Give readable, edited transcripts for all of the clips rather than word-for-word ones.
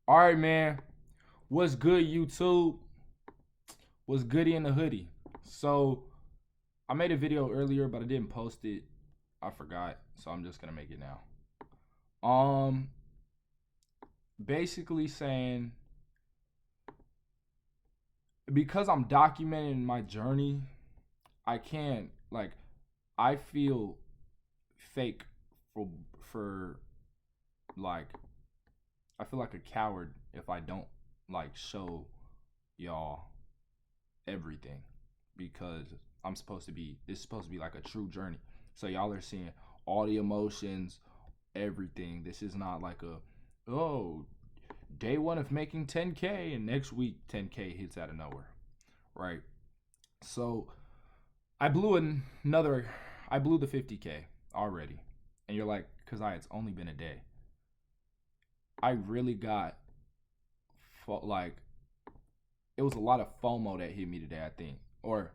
All right, man. What's good, YouTube? What's goody in the hoodie? So, I made a video earlier, but I didn't post it. I forgot, so I'm just gonna make it now. Um, Basically saying because I'm documenting my journey, I can't I feel fake for for like I feel like a coward if I don't show y'all everything because this is supposed to be like a true journey. So y'all are seeing all the emotions, everything. This is not like oh, day one of making 10K and next week 10K hits out of nowhere, right? So I blew another I blew the 50K already. And you're like, Caziah, it's only been a day. I really got like it was a lot of FOMO that hit me today, I think. Or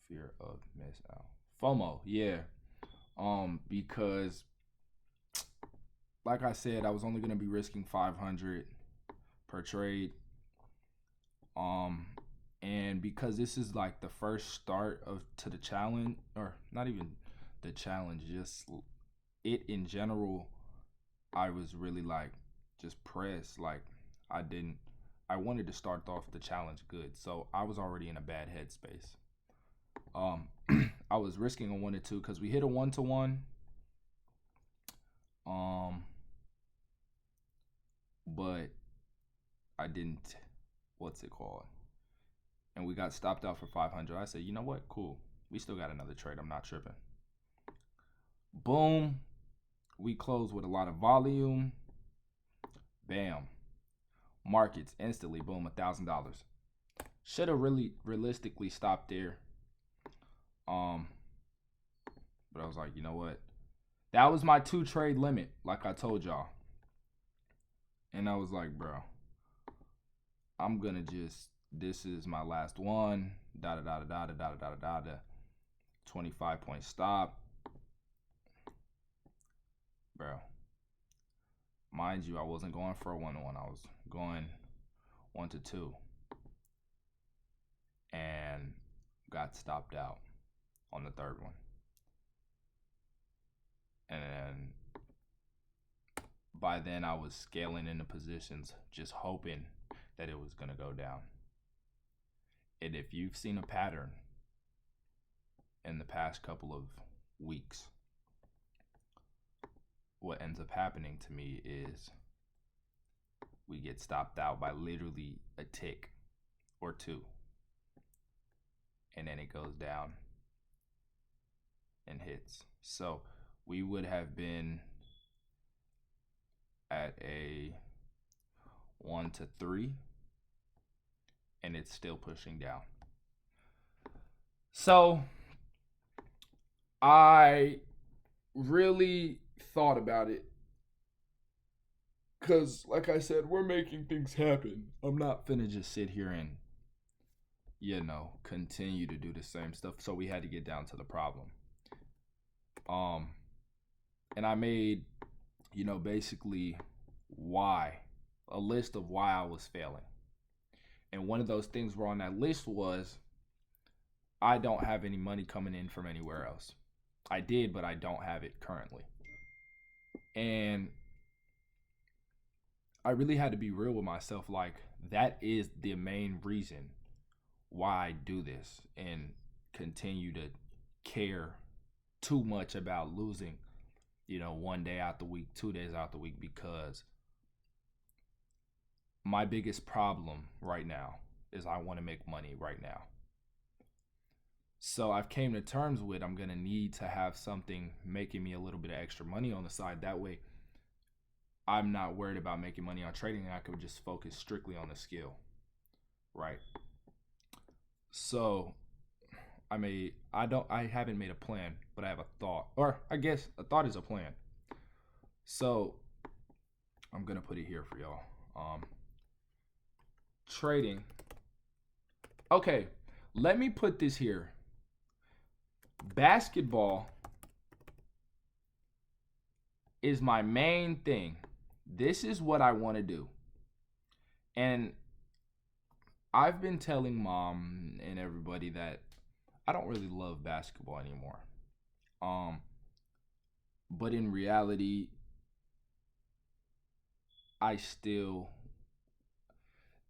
fear of miss out. FOMO, yeah. Because like I said, I was only gonna be risking 500 per trade. Um, and because this is like the first start of to the challenge, or not even the challenge, just it in general, I was really just pressed. I didn't. I wanted to start off the challenge good, so I was already in a bad headspace. Um, I was risking a 1 to 2 because we hit a 1 to 1. Um, but I didn't. What's it called? And we got stopped out for 500. I said, you know what? Cool. We still got another trade. I'm not tripping. Boom. We closed with a lot of volume. Bam. Markets instantly. Boom. $1,000. Should have really realistically stopped there. But I was like, you know what? That was my 2 trade limit, like I told y'all. And I was like, bro, I'm gonna just this is my last one. Da da da da da da da da da. 25-point stop. Bro. Mind you, I wasn't going for a 1 to 1. I was going 1 to 2. And got stopped out on the third one. And by then I was scaling into positions, just hoping that it was gonna go down. And if you've seen a pattern in the past couple of weeks, what ends up happening to me is we get stopped out by literally a tick or two. And then it goes down and hits. So we would have been at a 1 to 3 and it's still pushing down. So I really thought about it because, like I said, we're making things happen. I'm not finna just sit here and, continue to do the same stuff. So we had to get down to the problem. And I made, basically a list of why I was failing. And one of those things were on that list was I don't have any money coming in from anywhere else. I did, but I don't have it currently. And I really had to be real with myself. Like, that is the main reason why I do this and continue to care too much about losing, 1 day out the week, 2 days out the week, because my biggest problem right now is I want to make money right now. So I've came to terms with I'm going to need to have something making me a little bit of extra money on the side. That way I'm not worried about making money on trading and I could just focus strictly on the skill. Right? So I haven't made a plan, but I have a thought. Or I guess a thought is a plan. So I'm going to put it here for y'all. Trading. Okay, let me put this here. Basketball is my main thing This is what I want to do. And I've been telling mom and everybody that I don't really love basketball anymore. Um, but in reality, I still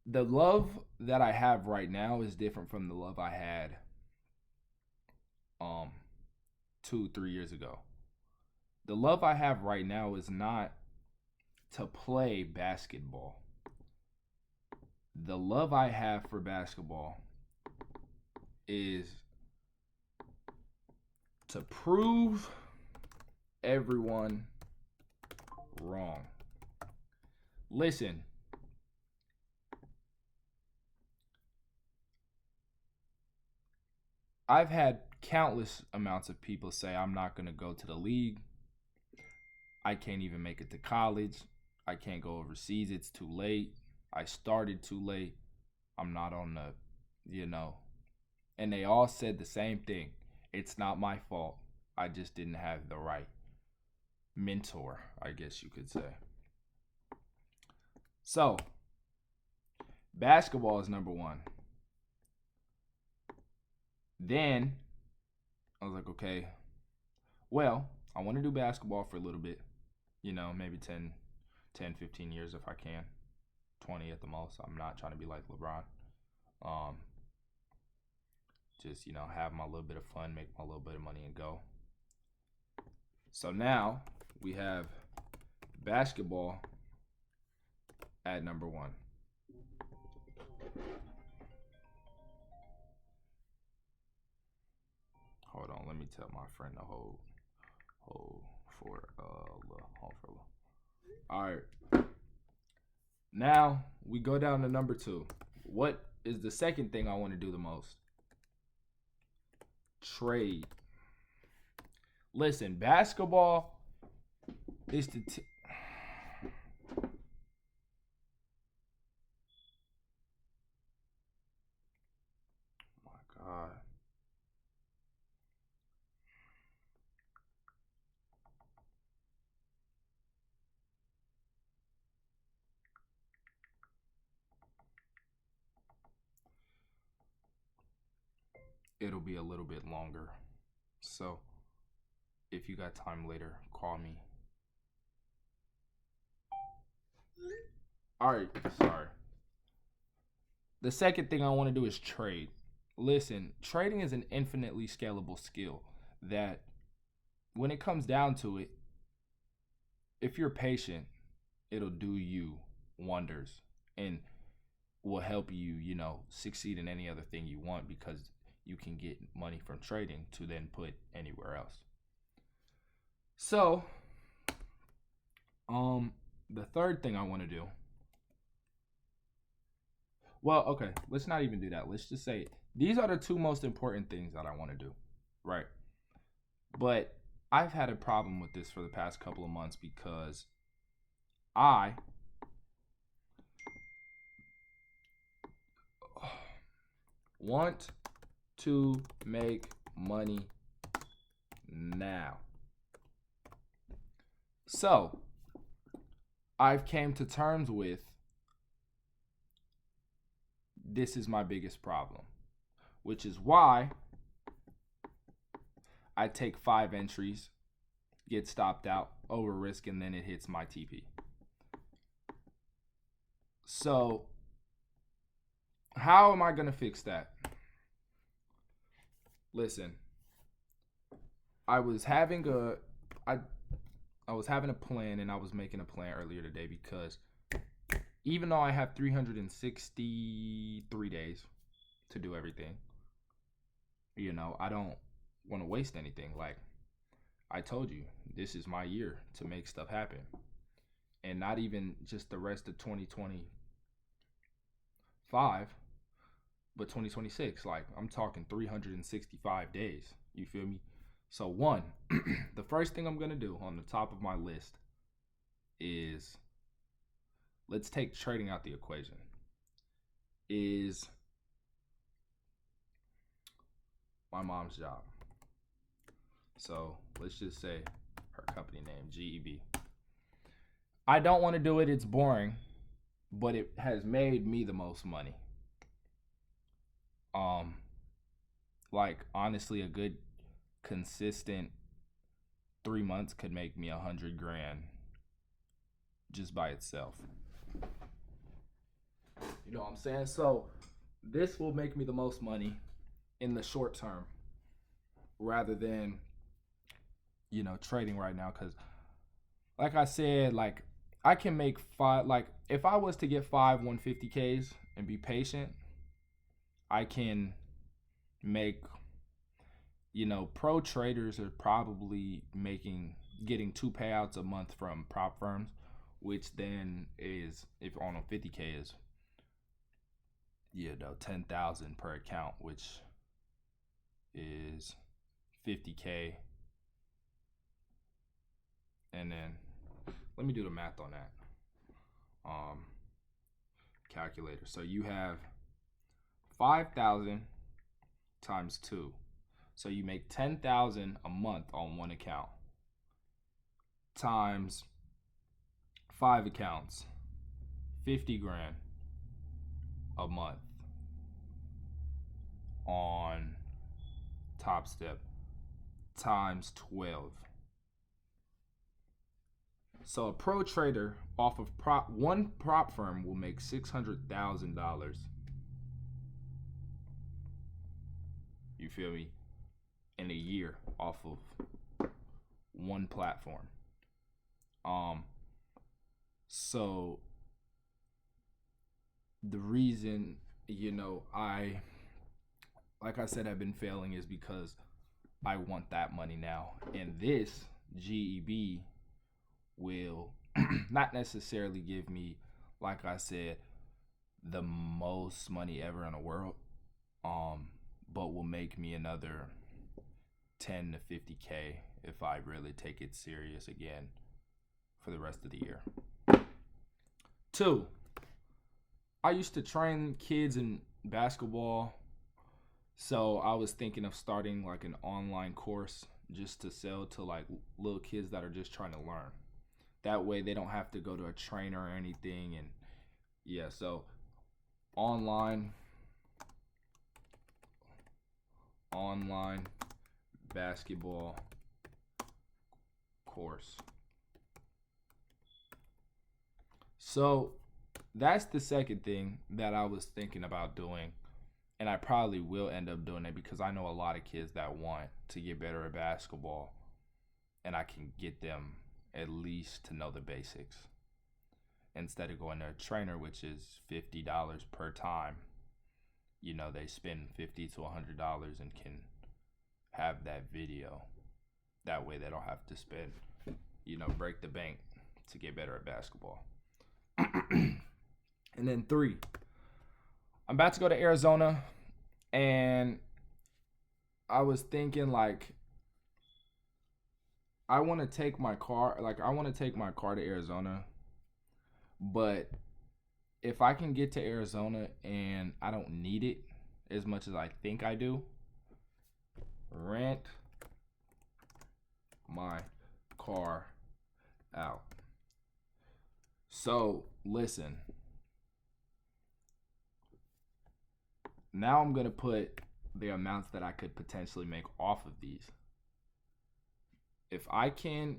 the love that I have right now is different from the love I had um 2, 3 years ago. The love I have right now is not to play basketball. The love I have for basketball is to prove everyone wrong. Listen, I've had countless amounts of people say I'm not going to go to the league. I can't even make it to college. I can't go overseas. It's too late. I started too late. I'm not on the, you know. And they all said the same thing. It's not my fault. I just didn't have the right mentor, I guess you could say. So, basketball is number one. Then I was like, okay, well, I want to do basketball for a little bit. Maybe 10, 15 years if I can. 20 at the most. I'm not trying to be like LeBron. Just, have my little bit of fun, make my little bit of money and go. So now we have basketball at number one. Hold on, let me tell my friend to hold for all right. Now we go down to number two. What is the second thing I want to do the most? Trade. Listen, basketball is my God. It'll be a little bit longer. So if you got time later, call me. All right, sorry. The second thing I want to do is trade. Listen, trading is an infinitely scalable skill that when it comes down to it, if you're patient, it'll do you wonders and will help you, succeed in any other thing you want because you can get money from trading to then put anywhere else. So, the third thing I want to do. Well, okay, let's not even do that. Let's just say these are the two most important things that I want to do, right? But I've had a problem with this for the past couple of months because I want to make money now. So, I've came to terms with this is my biggest problem, which is why I take 5 entries, get stopped out, over risk, and then it hits my TP. So, how am I going to fix that? Listen, I was having a plan, and I was making a plan earlier today because even though I have 363 days to do everything, I don't want to waste anything. Like I told you, this is my year to make stuff happen. And not even just the rest of 2025, but 2026. Like I'm talking 365 days. You feel me? So one, the first thing I'm going to do on the top of my list is, let's take trading out the equation, is my mom's job. So let's just say her company name, GEB. I don't want to do it. It's boring, but it has made me the most money. Um, like honestly, a good consistent 3 months could make me 100 grand just by itself. You know what I'm saying? So this will make me the most money in the short term rather than, trading right now. Because like I said, like I can make five, like if I was to get five 150Ks and be patient, I can make, pro traders are probably getting two payouts a month from prop firms, which then is, if on a 50K is, 10,000 per account, which is 50K. And then let me do the math on that. Calculator. So you have 5,000 times 2. So you make 10,000 a month on one account times 5 accounts, 50 grand a month on Top Step times 12. So a pro trader off of one prop firm will make $600,000. You feel me? In a year off of one platform. So the reason, like I said, I've been failing is because I want that money now. And this GEB will not necessarily give me, like I said, the most money ever in the world, but will make me another 10 to 50K if I really take it serious again for the rest of the year. 2, I used to train kids in basketball, so I was thinking of starting like an online course just to sell to like little kids that are just trying to learn. That way they don't have to go to a trainer or anything. And yeah, so online basketball course. So that's the second thing that I was thinking about doing. And I probably will end up doing it because I know a lot of kids that want to get better at basketball. And I can get them at least to know the basics. Instead of going to a trainer, which is $50 per time, they spend $50 to $100 and can have that video. That way they don't have to spend, break the bank to get better at basketball. And then 3, I'm about to go to Arizona, and I was thinking like I want to take my car to Arizona, but if I can get to Arizona and I don't need it as much as I think I do, rent my car out. So listen, now I'm going to put the amounts that I could potentially make off of these. If I could,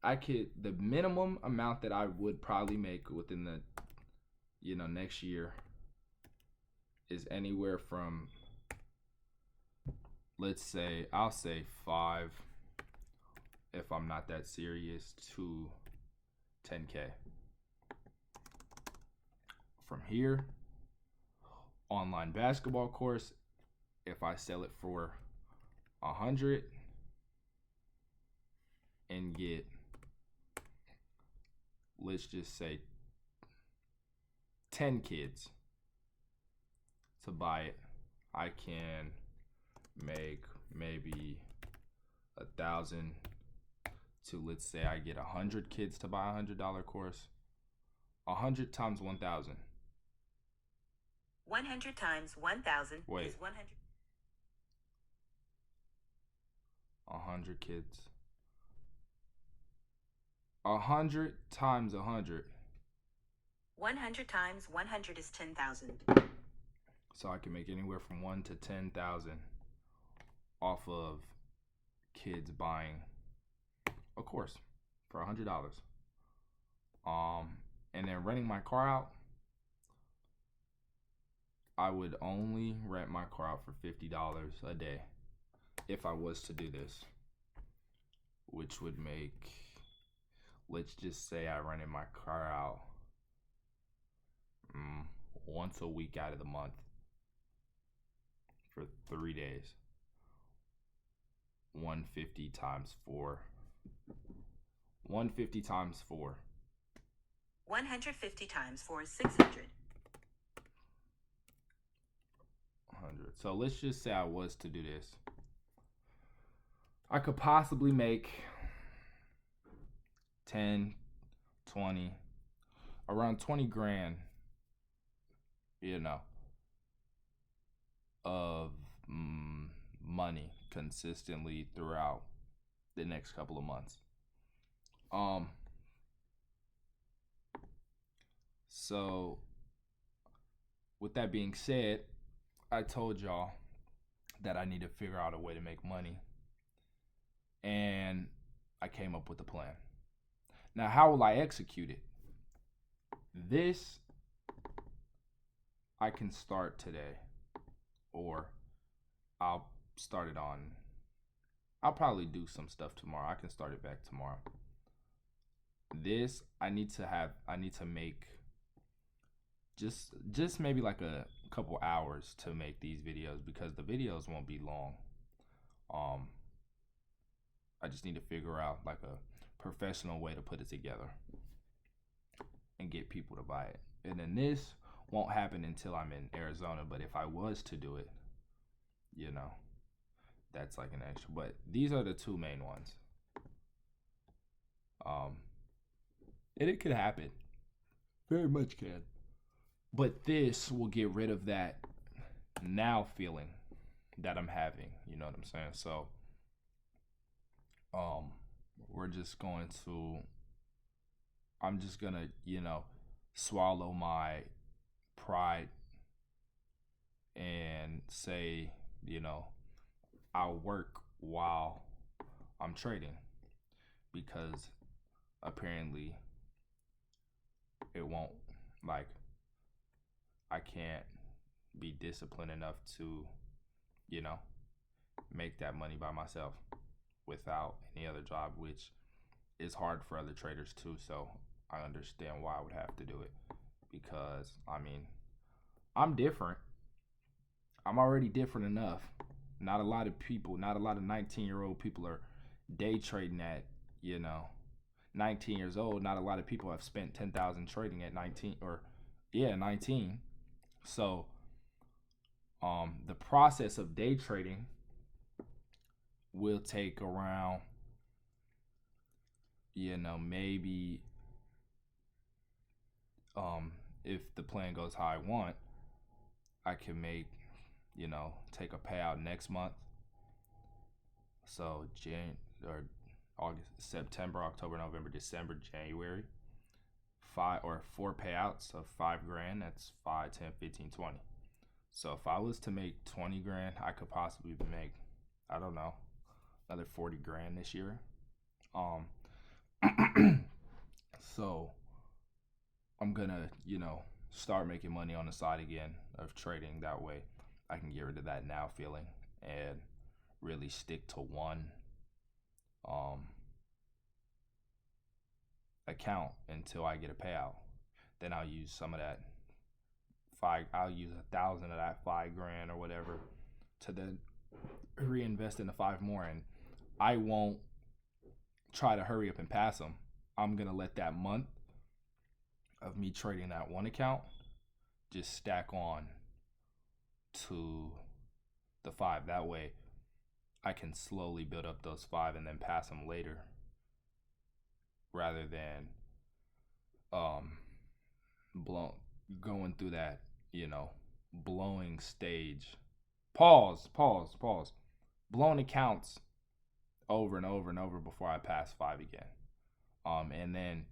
the minimum amount that I would probably make within the, next year is anywhere from, I'll say 5, if I'm not that serious, to 10K. From here, online basketball course, if I sell it for 100 and get, let's just say 10 kids to buy it, I can make maybe 1,000 to, let's say I get 100 kids to buy $100 course. 100 times 1,000. 100 times 1,000 Wait. is 100. 100 kids. 100 times 100. 100 times 100 is 10,000. So I can make anywhere from 1 to 10,000 off of kids buying a course for $100. And then renting my car out, I would only rent my car out for $50 a day if I was to do this, which would make, let's just say I rented my car out once a week out of the month for 3 days. 150 times 4. 150 times 4. 150 times 4 is 600. 100. So let's just say I was to do this. I could possibly make 10, 20, around 20 grand, of money consistently throughout the next couple of months. So with that being said, I told y'all that I need to figure out a way to make money, and I came up with a plan. Now, how will I execute it? This I can start today, or I'll probably do some stuff tomorrow. I can start it back tomorrow. This I need to make just maybe like a couple hours to make these videos, because the videos won't be long. I just need to figure out like a professional way to put it together and get people to buy it. And then this won't happen until I'm in Arizona, but if I was to do it, that's like an extra. But these are the two main ones. And it could happen. Very much can. But this will get rid of that now feeling that I'm having. You know what I'm saying? So I'm just gonna, swallow my pride and say, I'll work while I'm trading, because apparently it won't, like, I can't be disciplined enough to, make that money by myself without any other job, which is hard for other traders too. So I understand why I would have to do it, because I'm different. I'm already different enough. Not a lot of 19-year-old people are day trading at, 19 years old. Not a lot of people have spent 10,000 trading at 19 19. So the process of day trading will take around, maybe, if the plan goes how I want, I can make, take a payout next month. So August, September, October, November, December, January, 4 payouts of $5,000. That's 5, 10, 15, 20. So if I was to make 20 grand, I could possibly make, I don't know, another 40 grand this year. So I'm gonna, start making money on the side again of trading. That way I can get rid of that now feeling and really stick to one account until I get a payout. Then I'll use some of that I'll use 1,000 of that $5,000 or whatever to then reinvest in the 5 more, and I won't try to hurry up and pass them. I'm gonna let that month of me trading that one account just stack on to the 5. That way I can slowly build up those 5 and then pass them later, rather than going through that, blowing stage. Pause. Blowing accounts over and over and over before I pass 5 again. And then,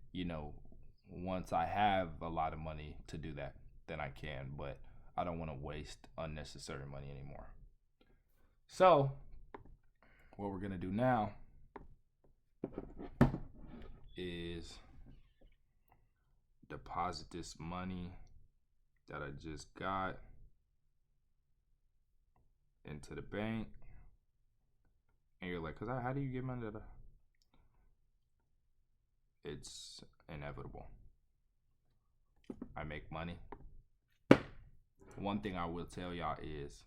once I have a lot of money to do that, then I can, but I don't want to waste unnecessary money anymore. So what we're going to do now is deposit this money that I just got into the bank. And you're like, how do you get money? It's inevitable. I make money. One thing I will tell y'all is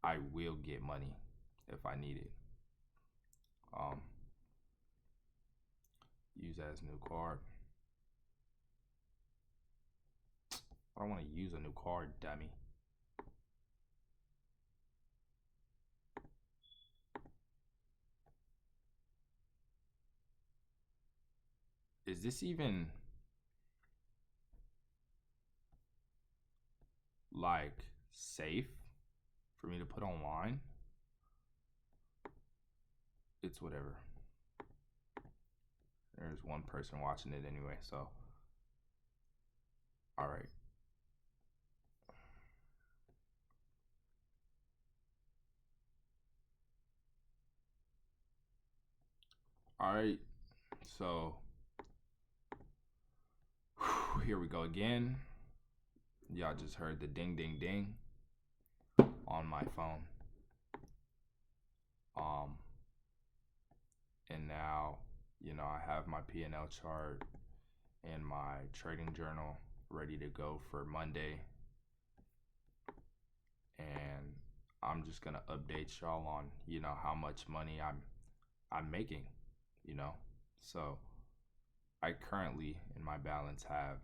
I will get money if I need it. Use as new card. I don't want to use a new card, dummy. Is this even like safe for me to put online? It's whatever. There's one person watching it anyway, so all right. All right, so here we go again. Y'all just heard the ding ding ding on my phone. And now, I have my P&L chart and my trading journal ready to go for Monday. And I'm just gonna update y'all on, how much money I'm making, So I currently in my balance have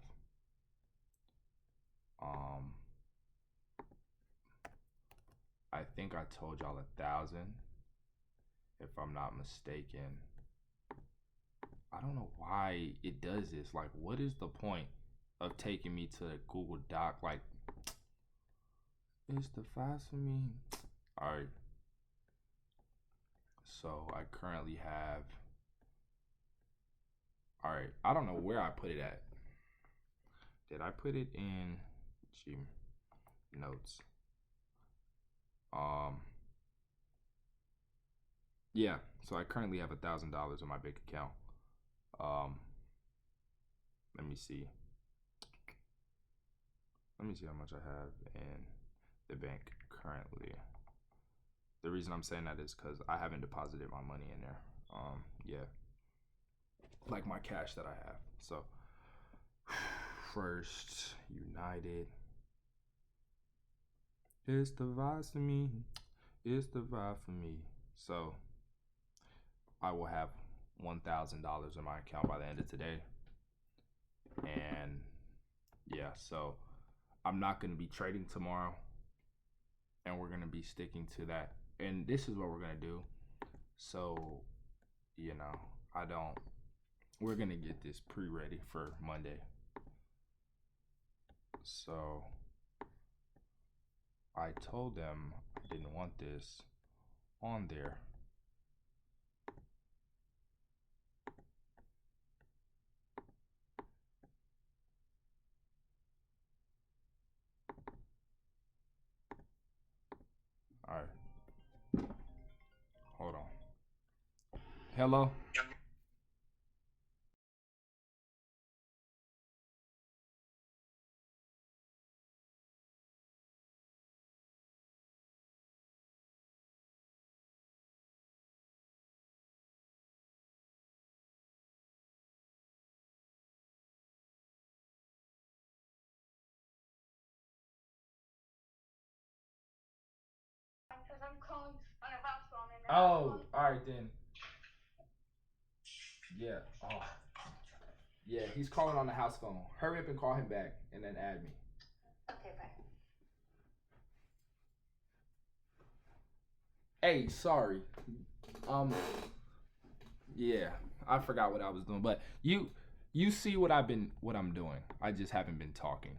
I think I told y'all 1,000, if I'm not mistaken. I don't know why it does this. Like, what is the point of taking me to the Google Doc? Like, it's the fast for me. All right. So I currently have. All right. I don't know where I put it at. Did I put it in notes? Yeah. So I currently have $1,000 in my bank account. Let me see. Let me see how much I have in the bank currently. The reason I'm saying that is because I haven't deposited my money in there. Yeah. Like my cash that I have. So, First United. It's the vibe for me. It's the vibe for me. So, I will have $1,000 in my account by the end of today. And yeah, so I'm not going to be trading tomorrow. And we're going to be sticking to that. And this is what we're going to do. So, we're going to get this pre-ready for Monday. So, I told them I didn't want this on there. All right. Hold on. Hello? Because I'm calling on a house phone and Oh, all right then. Yeah. Oh. Yeah, he's calling on the house phone. Hurry up and call him back and then add me. Okay, bye. Hey, sorry. Yeah, I forgot what I was doing, but you see what I'm doing. I just haven't been talking.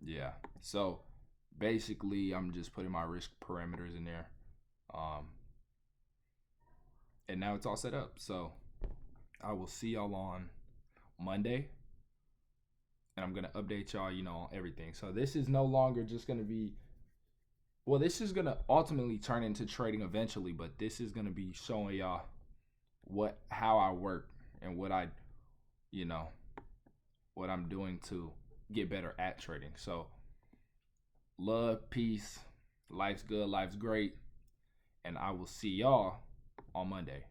Yeah. So basically, I'm just putting my risk parameters in there. And now it's all set up. So I will see y'all on Monday, and I'm gonna update y'all, on everything. So this is no longer just gonna be, well, this is gonna ultimately turn into trading eventually, but this is gonna be showing y'all how I work and what what I'm doing to get better at trading. So love, peace, life's good, life's great, and I will see y'all on Monday.